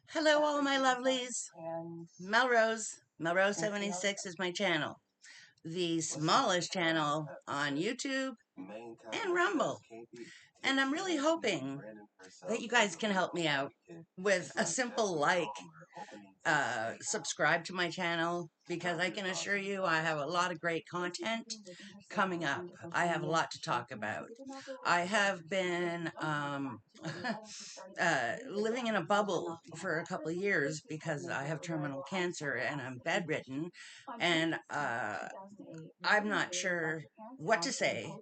Hello, all my lovelies. Melrose 76 is my channel. The smallest channel on YouTube and Rumble. And I'm really hoping that you guys can help me out with a simple like, subscribe to my channel, because I can assure you I have a lot of great content coming up. I have a lot to talk about. I have been living in a bubble for a couple of years because I have terminal cancer and I'm bedridden, and I'm not sure what to say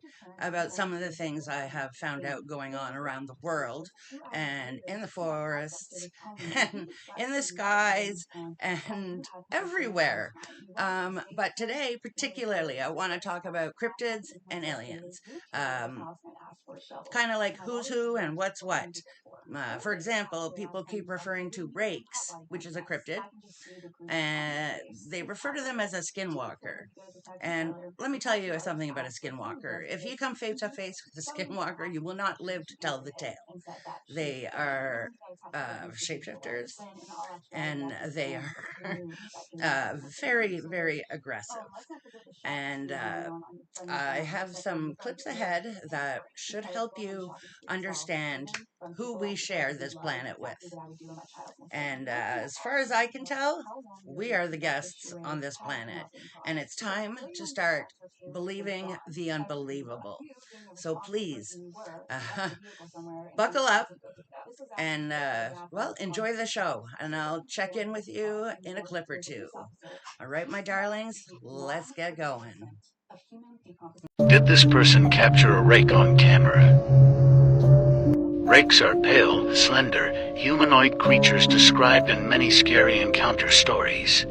about some of the things I have found out going on around the world and in the forests and in the skies and everywhere. But today, particularly, I want to talk about cryptids and aliens. Kind of like who's who and what's what. For example, people keep referring to rakes, which is a cryptid, and they refer to them as a skinwalker. And let me tell you something about a skinwalker. If you come face to face with a skinwalker, you will not live to tell the tale. They are shapeshifters, and they are very, very aggressive. And I have some clips ahead that should help you understand who we share this planet with. And as far as I can tell, we are the guests on this planet. And it's time to start believing the unbelievable. So please, buckle up and, well, enjoy the show. And I'll check in with you in a clip or two. All right, my darlings, let's get going. Did this person capture a rake on camera? Rakes are pale, slender, humanoid creatures described in many scary encounter stories.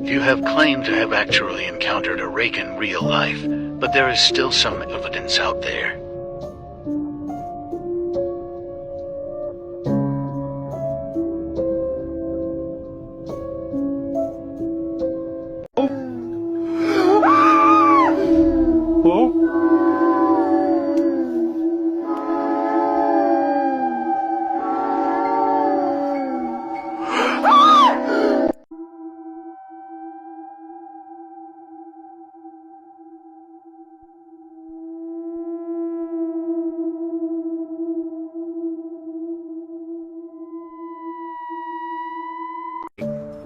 Few have claimed to have actually encountered a rake in real life, but there is still some evidence out there.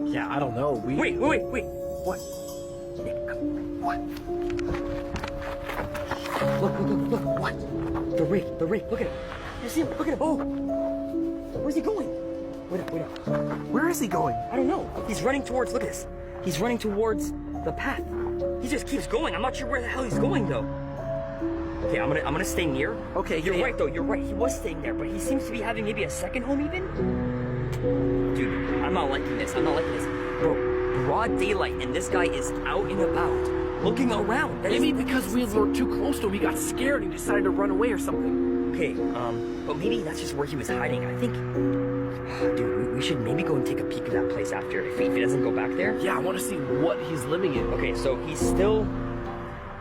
Yeah, I don't know. Wait. What? What? Look. What? The rake. Look at it. You see him? Look at him. Oh. Where's he going? Wait up. Where is he going? I don't know. He's running towards, look at this. He's running towards the path. He just keeps going. I'm not sure where the hell he's going though. Okay, I'm gonna stay near. Okay, You're right though, you're right. He was staying there, but he seems to be having maybe a second home even? Dude, I'm not liking this. Bro, broad daylight and this guy is out and about, looking around. Maybe because we were too close to him, he got scared and decided to run away or something. Okay, but maybe that's just where he was hiding. I think, dude, we should maybe go and take a peek at that place after, if he doesn't go back there. Yeah, I want to see what he's living in. Okay, so he's still...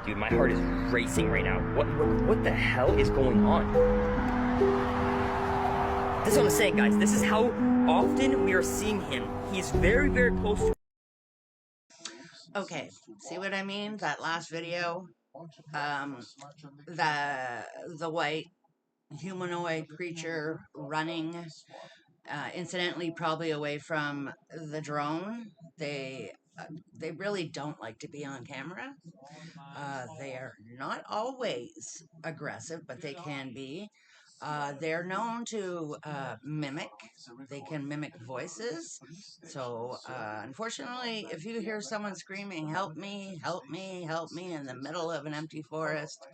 Dude, my heart is racing right now. What the hell is going on? This is what I'm saying, guys. This is how often we are seeing him. He's very, very close to... Okay, see what I mean? That last video, the white humanoid creature running, incidentally, probably away from the drone. They really don't like to be on camera. They are not always aggressive, but they can be. They're known to mimic. They can mimic voices. So, unfortunately, if you hear someone screaming, help me, help me, help me, in the middle of an empty forest,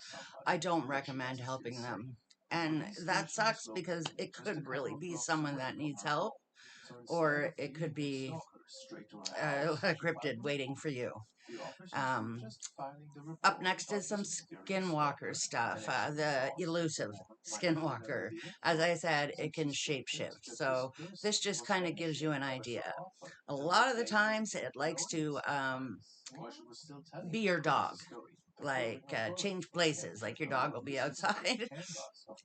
I don't recommend helping them. And that sucks because it could really be someone that needs help, or it could be a cryptid waiting for you. Up next is some skinwalker stuff. The elusive skinwalker. As I said, it can shapeshift. So this just kind of gives you an idea. A lot of the times it likes to be your dog. Like change places. Like your dog will be outside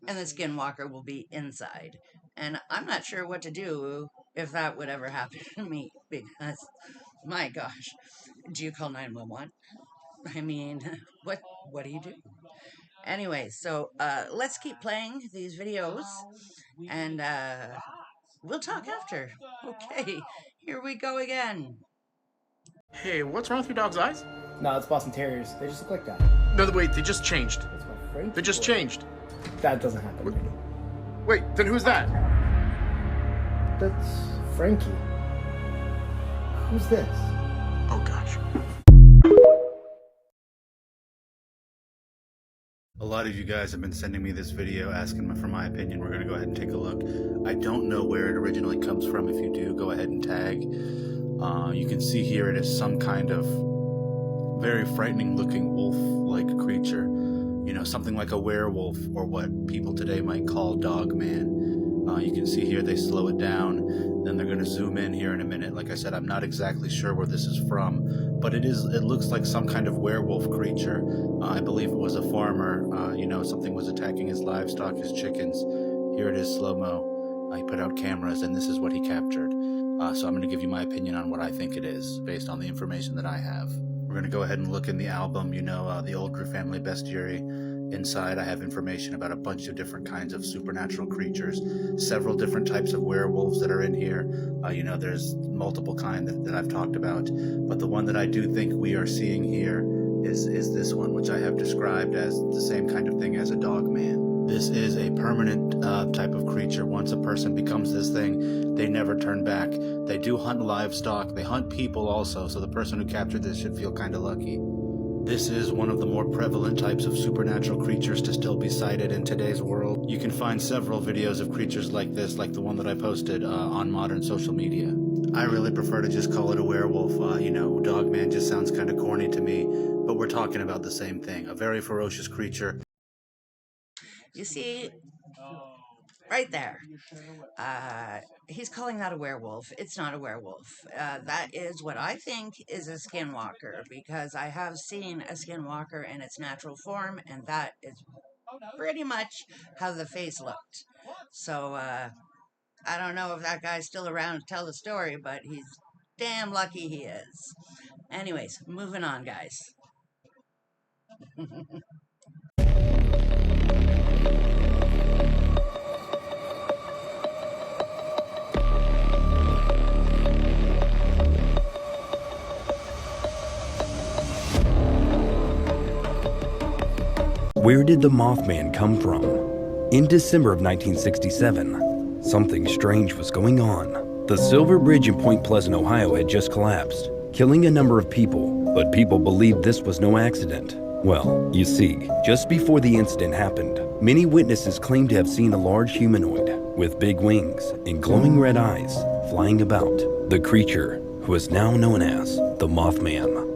and the skinwalker will be inside. And I'm not sure what to do if that would ever happen to me because, my gosh, do you call 911? I mean, what what do you do? Anyway, so let's keep playing these videos and we'll talk after. Okay, here we go again. Hey, what's wrong with your dog's eyes? No, it's Boston Terriers. They just look like that. No, wait, they just changed. That's my Frankie. They just boy. changed. That doesn't happen. Really. Wait, then who's that? That's Frankie. Who's this? Oh, gosh. A lot of you guys have been sending me this video asking for my opinion. We're going to go ahead and take a look. I don't know where it originally comes from. If you do, go ahead and tag. You can see here it is some kind of very frightening looking wolf-like creature. You know, something like a werewolf, or what people today might call dogman. You can see here they slow it down, then they're going to zoom in here in a minute. Like I said, I'm not exactly sure where this is from, but it looks like some kind of werewolf creature. I believe it was a farmer. You know, something was attacking his livestock, his chickens. Here it is, slow-mo. He put out cameras, and this is what he captured. So I'm going to give you my opinion on what I think it is, based on the information that I have. We're going to go ahead and look in the album, you know, the Oldrew Family Bestiary. Inside, I have information about a bunch of different kinds of supernatural creatures, several different types of werewolves that are in here. You know, there's multiple kinds that I've talked about, but the one that I do think we are seeing here is this one, which I have described as the same kind of thing as a dogman. This is a permanent type of creature. Once a person becomes this thing, they never turn back. They do hunt livestock. They hunt people also, so the person who captured this should feel kind of lucky. This is one of the more prevalent types of supernatural creatures to still be sighted in today's world. You can find several videos of creatures like this, like the one that I posted on modern social media. I really prefer to just call it a werewolf. You know, dogman just sounds kind of corny to me, but we're talking about the same thing. A very ferocious creature. You see, right there. He's calling that a werewolf. It's not a werewolf. That is what I think is a skinwalker, because I have seen a skinwalker in its natural form, and that is pretty much how the face looked. So, I don't know if that guy's still around to tell the story, but he's damn lucky he is. Anyways, moving on, guys. Where did the Mothman come from? In December of 1967, something strange was going on. The Silver Bridge in Point Pleasant, Ohio had just collapsed, killing a number of people, but people believed this was no accident. Well, you see, just before the incident happened, many witnesses claimed to have seen a large humanoid with big wings and glowing red eyes flying about. The creature, who is now known as the Mothman.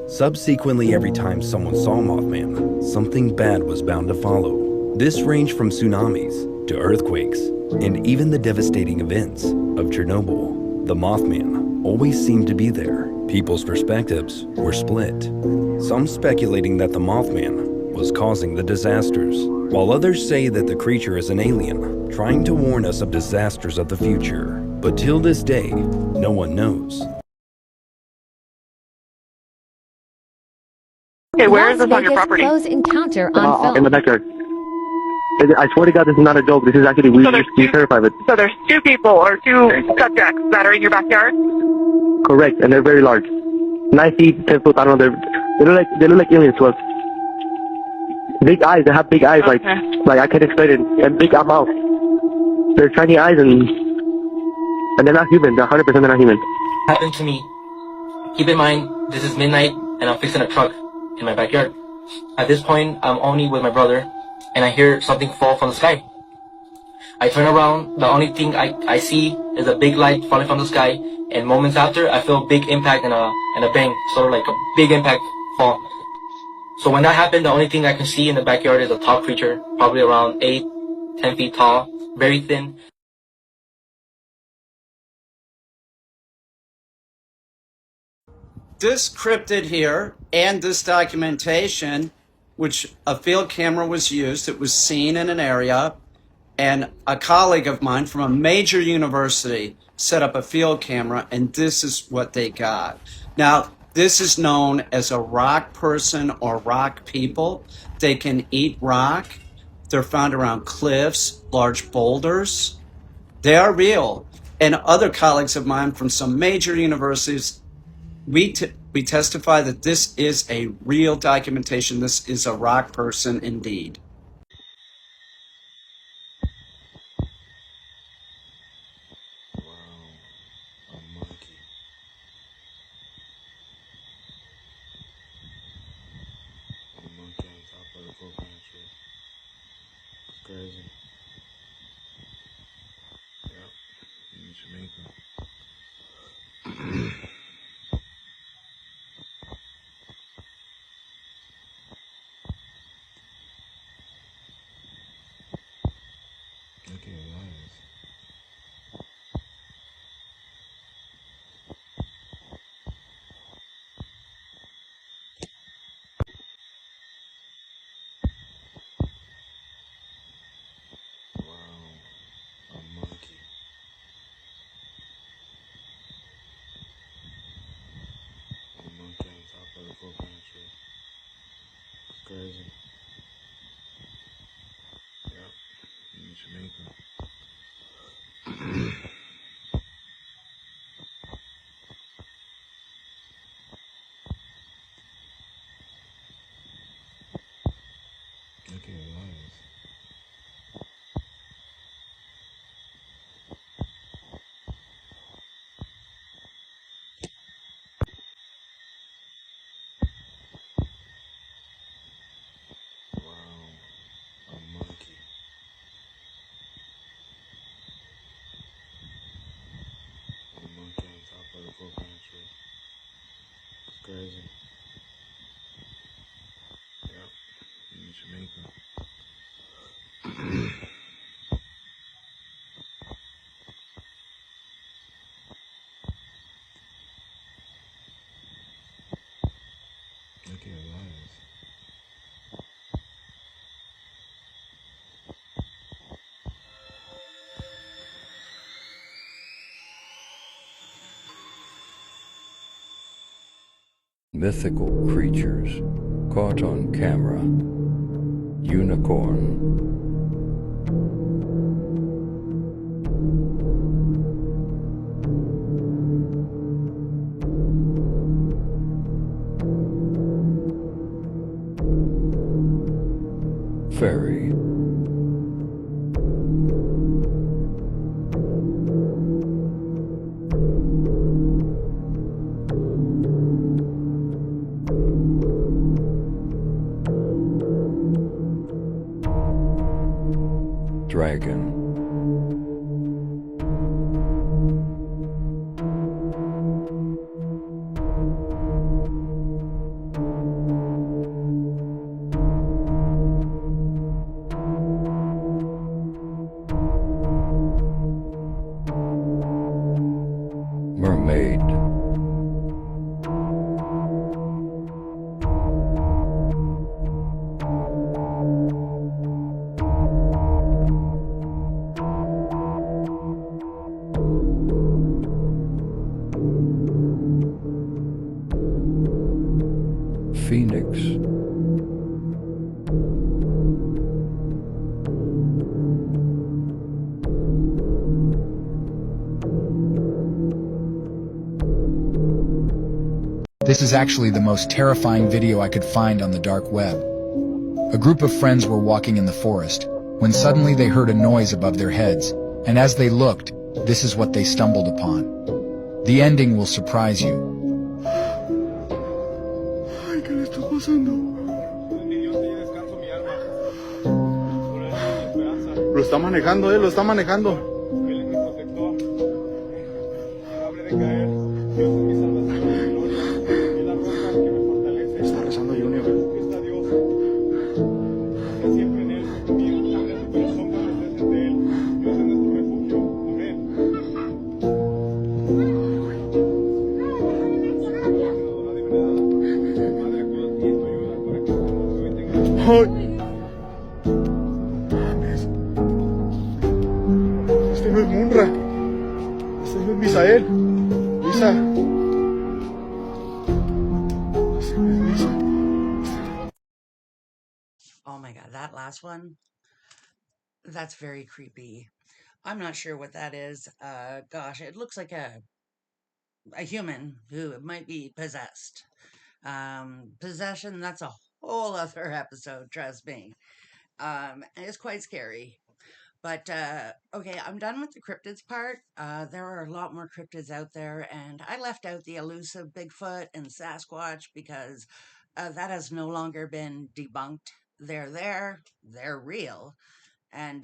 Subsequently, every time someone saw Mothman, something bad was bound to follow. This ranged from tsunamis to earthquakes and even the devastating events of Chernobyl. The Mothman always seemed to be there. People's perspectives were split. Some speculating that the Mothman was causing the disasters, while others say that the creature is an alien trying to warn us of disasters of the future. But till this day, no one knows. Okay, where is this on your property? Close encounter on film. In the backyard. I swear to God, this is not a joke. This is actually, we terrified of it. So there's two people or two subjects that are in your backyard? Correct, and they're very large. 9 feet, 10 foot, I don't know, they look like aliens to us. Big eyes, they have big eyes, like I can't explain it, and big mouth. They're shiny eyes, and they're not human, they're 100% they're not human. Happened to me. Keep in mind, this is midnight, and I'm fixing a truck in my backyard. At this point, I'm only with my brother, and I hear something fall from the sky. I turn around, the only thing I see is a big light falling from the sky, and moments after, I feel a big impact and a bang, sort of like a big impact fall. So when that happened, the only thing I can see in the backyard is a tall creature, probably around 8-10 feet tall, very thin. This cryptid here and this documentation, which a field camera was used, it was seen in an area, and a colleague of mine from a major university set up a field camera, and this is what they got. Now, this is known as a rock person or rock people. They can eat rock. They're found around cliffs, large boulders. They are real. And other colleagues of mine from some major universities, we testify that this is a real documentation. This is a rock person indeed. Crazy. Yep. In Jamaica. Look at his eyes. Wow. A monkey. A monkey on top of the food pantry. Crazy. Yep. In Jamaica. Look at his eyes. Wow. A monkey. A monkey on top of the food pantry. Crazy. Yep. In Jamaica. Look at his eyes. Mythical creatures caught on camera. Unicorn. Fairy. Dragon. Mermaid. Phoenix. This is actually the most terrifying video I could find on the dark web. A group of friends were walking in the forest, when suddenly they heard a noise above their heads, and as they looked, this is what they stumbled upon. The ending will surprise you. Ay, ¿qué le está pasando? Lo está manejando, lo está manejando. Está rezando Junior. Ay. Este no es Munra. Este no es Misael. Lisa. Este no es Lisa. Oh my God, that last one, that's very creepy. I'm not sure what that is. Gosh, it looks like a human who might be possessed. Possession, that's a whole other episode, trust me. It's quite scary. But okay, I'm done with the cryptids part. There are a lot more cryptids out there, and I left out the elusive Bigfoot and Sasquatch because that has no longer been debunked. They're there, they're real, and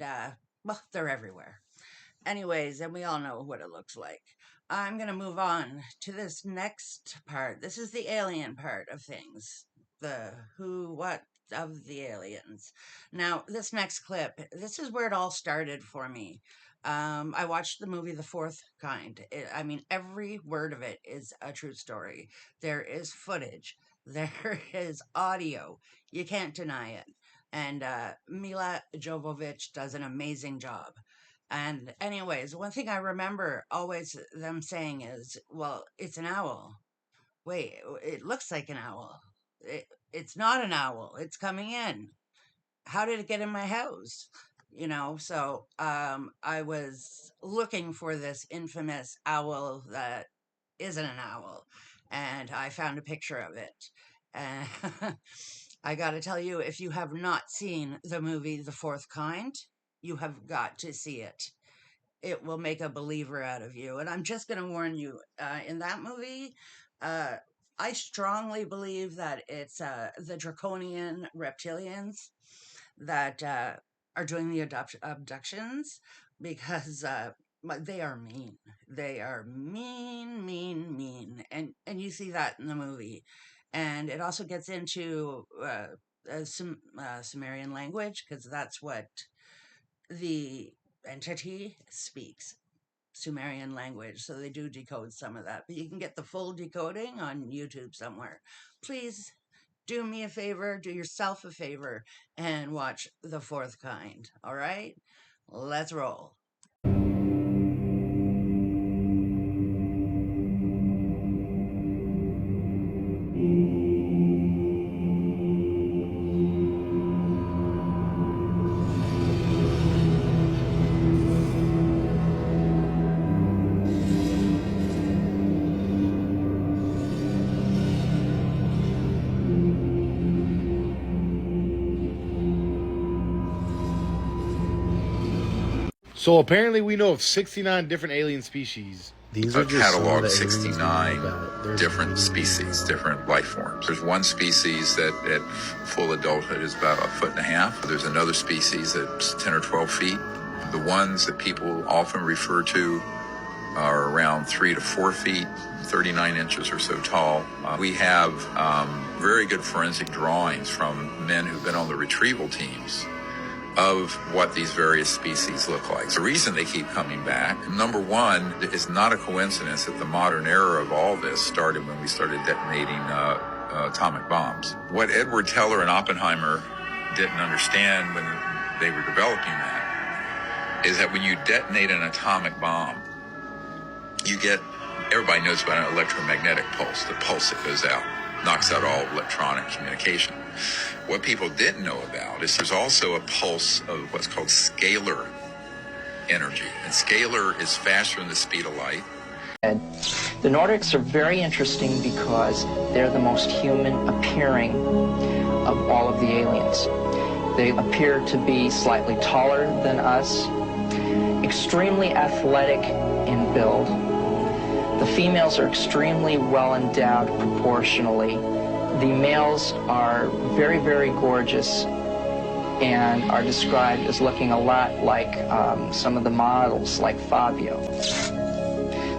well, they're everywhere. Anyways, and we all know what it looks like. I'm going to move on to this next part. This is the alien part of things. The who, what of the aliens. Now, this next clip, this is where it all started for me. I watched the movie The Fourth Kind. I mean, every word of it is a true story. There is footage. There is audio. You can't deny it. And Mila Jovovich does an amazing job. And anyways, one thing I remember always them saying is, well, it's an owl. Wait, it looks like an owl. It's not an owl. It's coming in. How did it get in my house? So I was looking for this infamous owl that isn't an owl, and I found a picture of it. And I got to tell you, if you have not seen the movie The Fourth Kind, you have got to see it. It will make a believer out of you. And I'm just going to warn you, in that movie, I strongly believe that it's the draconian reptillians that are doing the abductions, because they are mean. They are mean, mean, mean. And you see that in the movie. And it also gets into Sumerian language, because that's what the entity speaks, Sumerian language. So they do decode some of that. But you can get the full decoding on YouTube somewhere. Please do me a favor, do yourself a favor, and watch The Fourth Kind. All right? Let's roll. So apparently we know of 69 different alien species. These are just cataloged 69 different species, different life forms. There's one species that at full adulthood is about 1.5 feet. There's another species that's 10 or 12 feet. The ones that people often refer to are around 3 to 4 feet, 39 inches or so tall. We have very good forensic drawings from men who've been on the retrieval teams of what these various species look like. The reason they keep coming back, number one, it's not a coincidence that the modern era of all this started when we started detonating atomic bombs. What Edward Teller and Oppenheimer didn't understand when they were developing that is that when you detonate an atomic bomb, you get, everybody knows about an electromagnetic pulse, the pulse that goes out, knocks out all electronic communication. What people didn't know about is there's also a pulse of what's called scalar energy. And scalar is faster than the speed of light. The Nordics are very interesting because they're the most human appearing of all of the aliens. They appear to be slightly taller than us, extremely athletic in build. The females are extremely well endowed proportionally. The males are very, very gorgeous and are described as looking a lot like some of the models, like Fabio.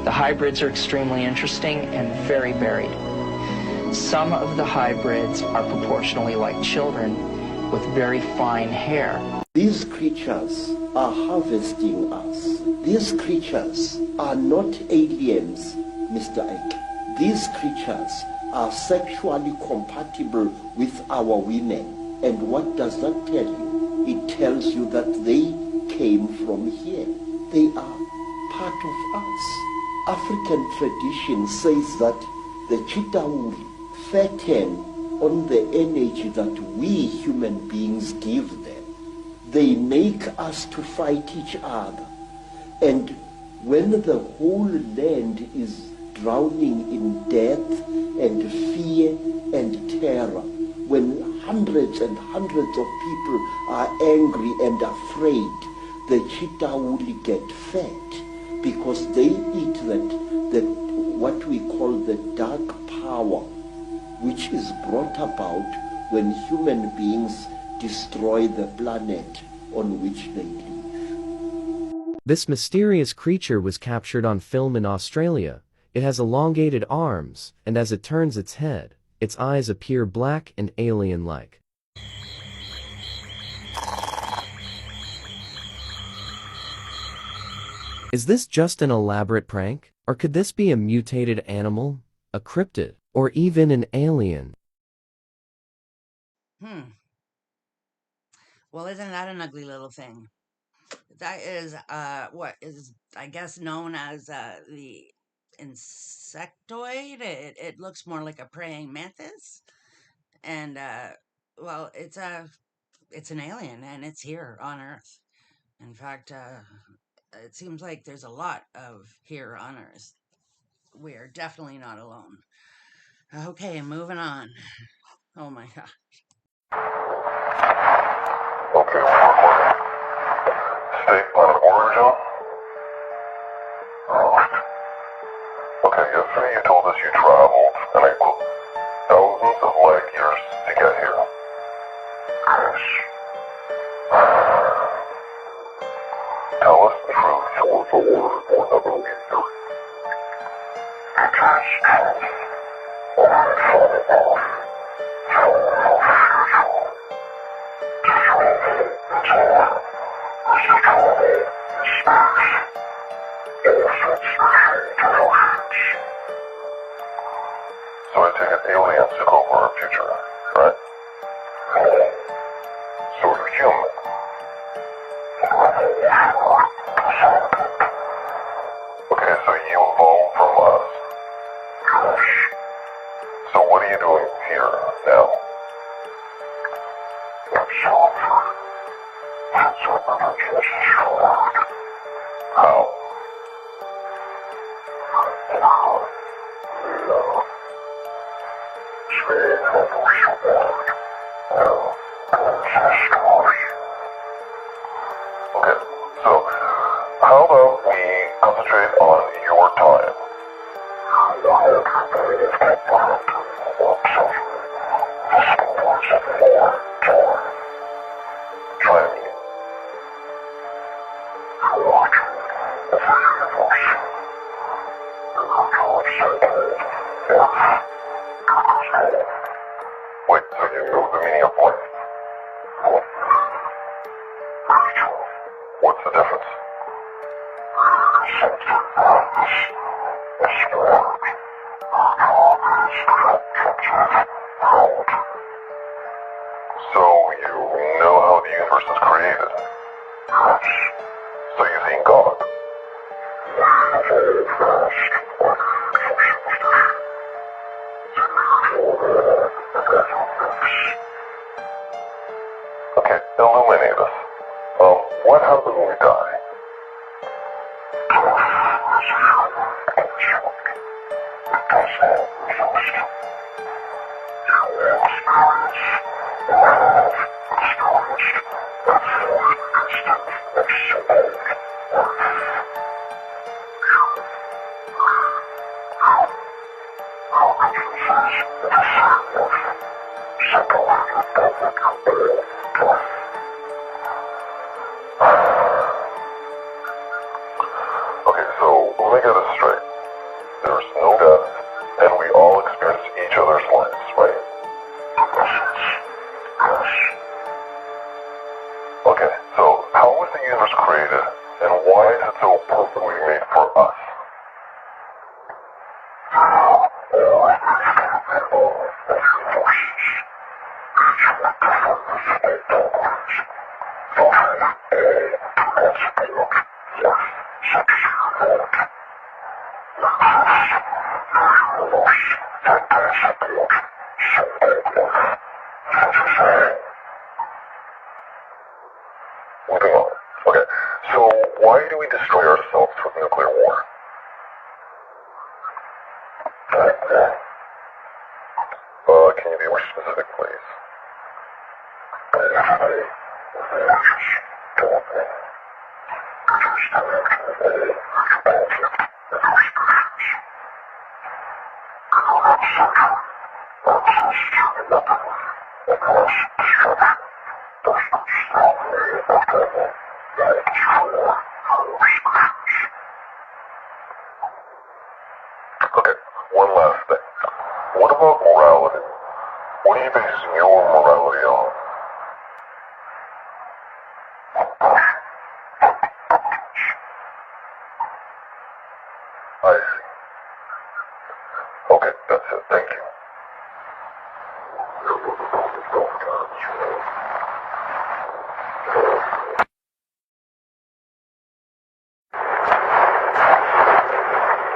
The hybrids are extremely interesting and very varied. Some of the hybrids are proportionally like children with very fine hair. These creatures are harvesting us. These creatures are not aliens, Mr. Ike. These creatures are sexually compatible with our women. And what does that tell you? It tells you that they came from here. They are part of us. African tradition says that the Chitauri fatten on the energy that we human beings give them. They make us to fight each other. And when the whole land is drowning in death and fear and terror, when hundreds and hundreds of people are angry and afraid, the Chitauri get fat because they eat what we call the dark power, which is brought about when human beings destroy the planet on which they live. This mysterious creature was captured on film in Australia. It has elongated arms, and as it turns its head, its eyes appear black and alien-like. Is this just an elaborate prank? Or could this be a mutated animal, a cryptid, or even an alien? Well, isn't that an ugly little thing? That is what is, I guess, known as the insectoid. It looks more like a praying mantis, and well, it's an alien, and it's here on Earth. In fact, it seems like there's a lot of here on Earth. We are definitely not alone. Okay, moving on. Oh my God. Okay, we're recording. State planet origin? Okay, yesterday you told us you traveled, and I quote, thousands of light years to get here. Yes. Tell us the truth, or we'll never leave you. It is true. I thought of So I take it aliens took over our future, right? Sort of human. Okay, so you evolved from us. So what are you doing here now? How? Okay, so how about we concentrate on your time? Try me. Wait, so you know the meaning of life? What's the difference? So you know how the universe is created? So you've seen God? Okay, illuminate us. What happens when we die? Okay, so let me get this straight. There's no death, and we all experience each other's lives, right? Okay, so how was the universe created, and why is it so perfectly made for us? Moving on. Okay, so why do we destroy ourselves with nuclear war? Can you be more specific, please? Okay, one last thing. What about morality? What are you basing your morality on? I see. Okay, that's it. Thank you.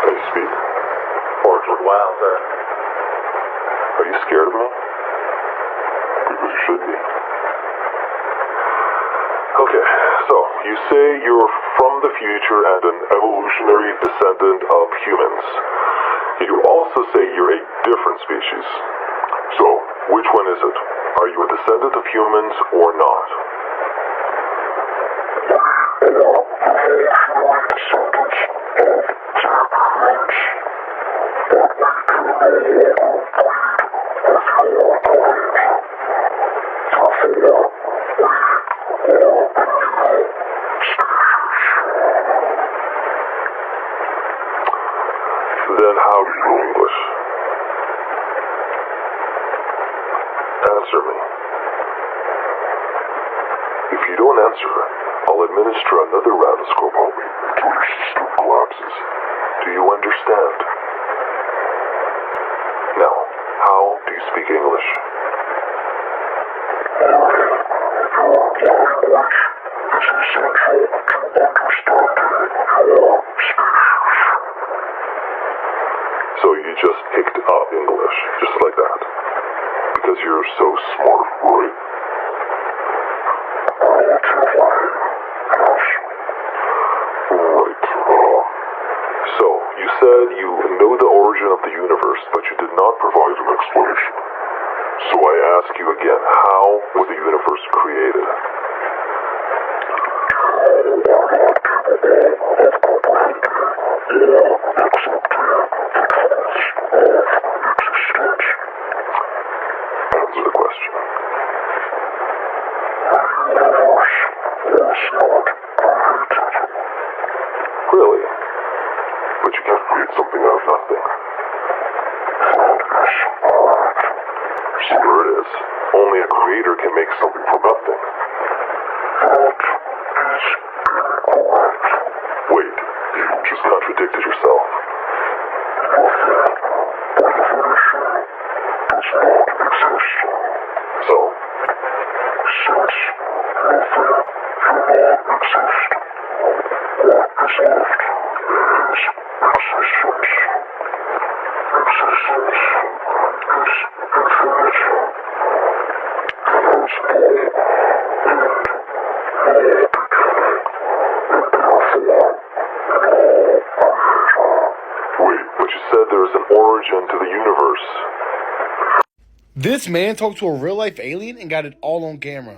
Hey, Speed. Fortune. Wow, sir. Are you scared of me? Because you should be. Okay, so you say you're from the future and an evolutionary descendant of humans. You also say you're a different species. So, which one is it? Are you a descendant of humans or not? Then how do you know English? Answer me. If you don't answer, I'll administer another radioscope only until your system collapses. Do you understand? Now, how do you speak English? So you just picked up English, just like that. Because you're so smart, right? Right. So, you said you know the origin of the universe, but you did not provide an explanation. So I ask you again, how was the universe created? Answer the question. Really? But you can't create something out of nothing. So there it is. Only a creator can make something from nothing. Wait, you just contradicted yourself. So? Wait, but you said there is an origin to the universe. This man talked to a real-life alien and got it all on camera.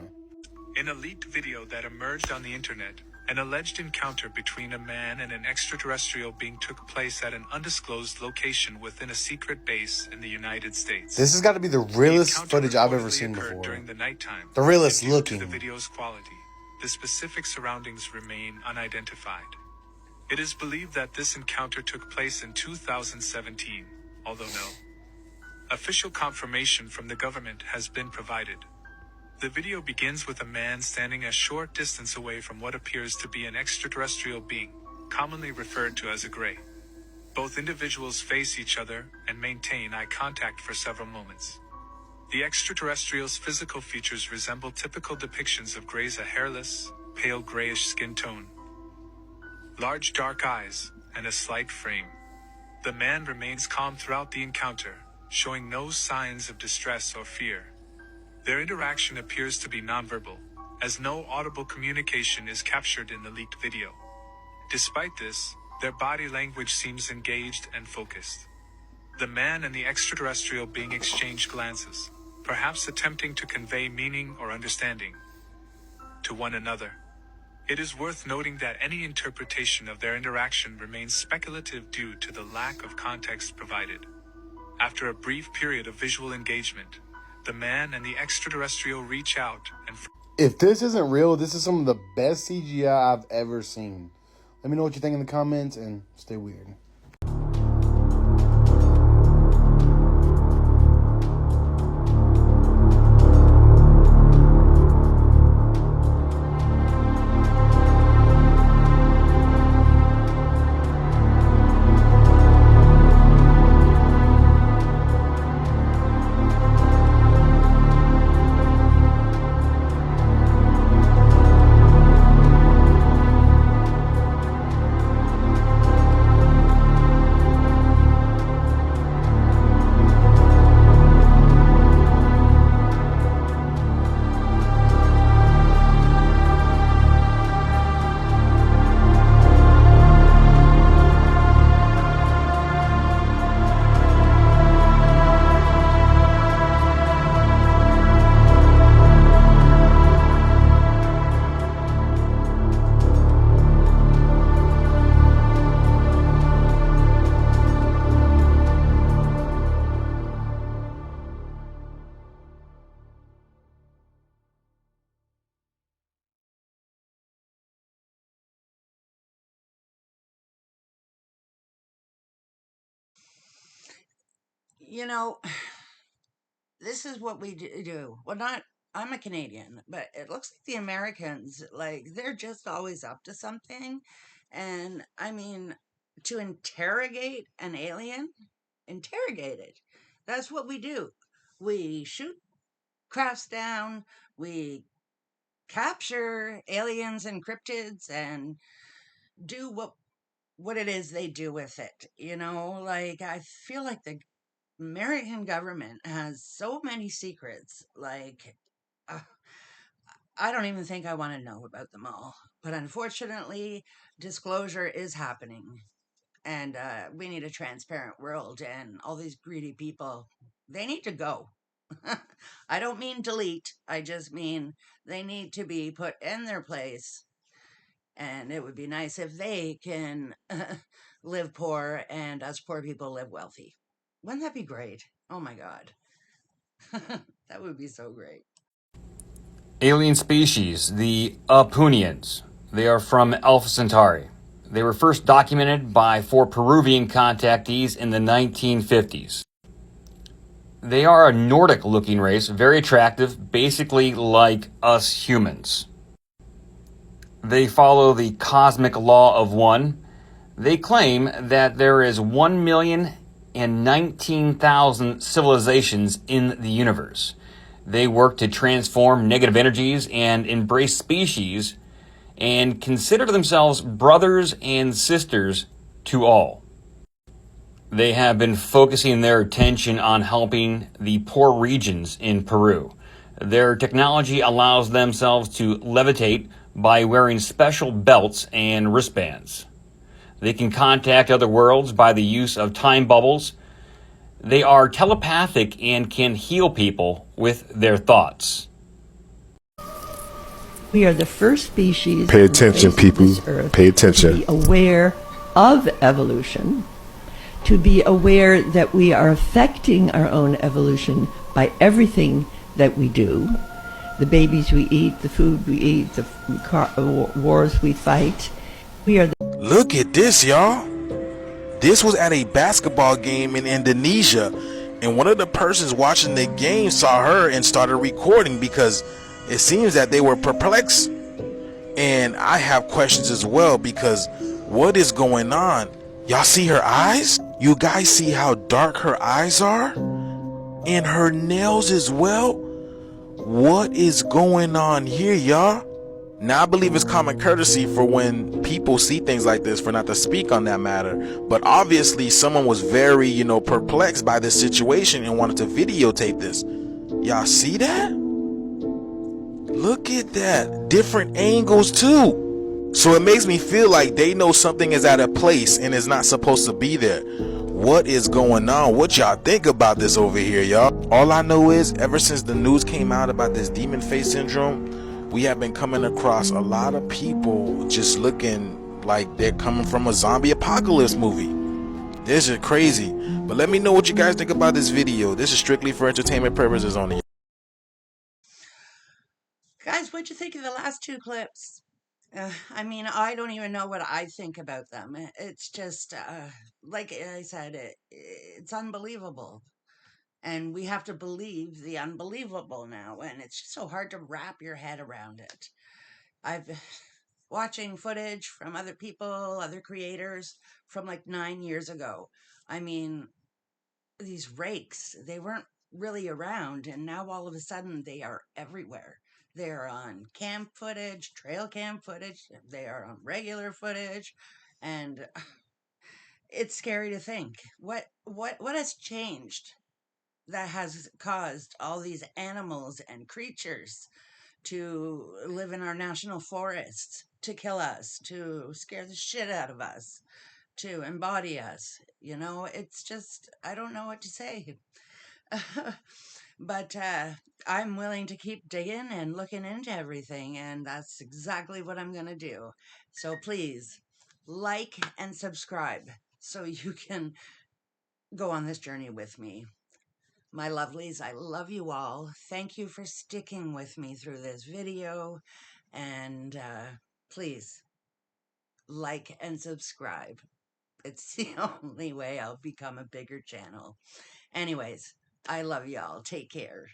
In a leaked video that emerged on the internet, an alleged encounter between a man and an extraterrestrial being took place at an undisclosed location within a secret base in the United States. This has got to be the realest footage I've ever seen before. During the nighttime. The realest Due looking. to the video's quality, the specific surroundings remain unidentified. It is believed that this encounter took place in 2017, although no official confirmation from the government has been provided. The video begins with a man standing a short distance away from what appears to be an extraterrestrial being, commonly referred to as a gray. Both individuals face each other and maintain eye contact for several moments. The extraterrestrial's physical features resemble typical depictions of grays: a hairless, pale grayish skin tone, large dark eyes, and a slight frame. The man remains calm throughout the encounter, showing no signs of distress or fear. Their interaction appears to be nonverbal, as no audible communication is captured in the leaked video. Despite this, their body language seems engaged and focused. The man and the extraterrestrial being exchange glances, perhaps attempting to convey meaning or understanding to one another. It is worth noting that any interpretation of their interaction remains speculative due to the lack of context provided. After a brief period of visual engagement, the man and the extraterrestrial reach out and... If this isn't real, this is some of the best CGI I've ever seen. Let me know what you think in the comments and stay weird. You know, this is what we do. Well, not, I'm a Canadian, but it looks like the Americans, like, they're just always up to something. And I mean, to interrogate an alien, interrogate it. That's what we do. We shoot crafts down, we capture aliens and cryptids and do what it is they do with it. You know, like, I feel like the American government has so many secrets. Like, uh, I don't even think I want to know about them all. But unfortunately, disclosure is happening. And we need a transparent world. And all these greedy people, they need to go. I don't mean delete. I just mean they need to be put in their place. And it would be nice if they can live poor and us poor people live wealthy. Wouldn't that be great? Oh my God. That would be so great. Alien species, the Apunians. They are from Alpha Centauri. They were first documented by 4 Peruvian contactees in the 1950s. They are a Nordic-looking race, very attractive, basically like us humans. They follow the cosmic law of one. They claim that there is 1,019,000 civilizations in the universe. They work to transform negative energies and embrace species and consider themselves brothers and sisters to all. They have been focusing their attention on helping the poor regions in Peru. Their technology allows themselves to levitate by wearing special belts and wristbands. They can contact other worlds by the use of time bubbles. They are telepathic and can heal people with their thoughts. We are the first species. Pay attention, people. Pay attention. To be aware of evolution, to be aware that we are affecting our own evolution by everything that we do. The babies we eat, the food we eat, the wars we fight. We are the... Look at this, y'all. This was at a basketball game in Indonesia, and one of the persons watching the game saw her and started recording because it seems that they were perplexed. And I have questions as well, because what is going on? Y'all see her eyes? You guys see how dark her eyes are? And her nails as well? What is going on here, y'all? Now, I believe it's common courtesy for when people see things like this for not to speak on that matter. But obviously, someone was very, perplexed by this situation and wanted to videotape this. Y'all see that? Look at that. Different angles, too. So it makes me feel like they know something is at a place and is not supposed to be there. What is going on? What y'all think about this over here, y'all? All I know is, ever since the news came out about this demon face syndrome, we have been coming across a lot of people just looking like they're coming from a zombie apocalypse movie. This is crazy. But let me know what you guys think about this video. This is strictly for entertainment purposes only. Guys, what'd you think of the last two clips? I mean, I don't even know what I think about them. It's just, like I said, it's unbelievable. And we have to believe the unbelievable now. And it's just so hard to wrap your head around it. I've watching footage from other people, other creators from like 9 years ago. I mean, these rakes, they weren't really around. And now all of a sudden they are everywhere. They're on cam footage, trail cam footage. They are on regular footage. And it's scary to think what has changed that has caused all these animals and creatures to live in our national forests, to kill us, to scare the shit out of us, to embody us. It's just, I don't know what to say. But I'm willing to keep digging and looking into everything, and that's exactly what I'm going to do. So please like and subscribe so you can go on this journey with me. My lovelies, I love you all. Thank you for sticking with me through this video. And please, like and subscribe. It's the only way I'll become a bigger channel. Anyways, I love y'all. Take care.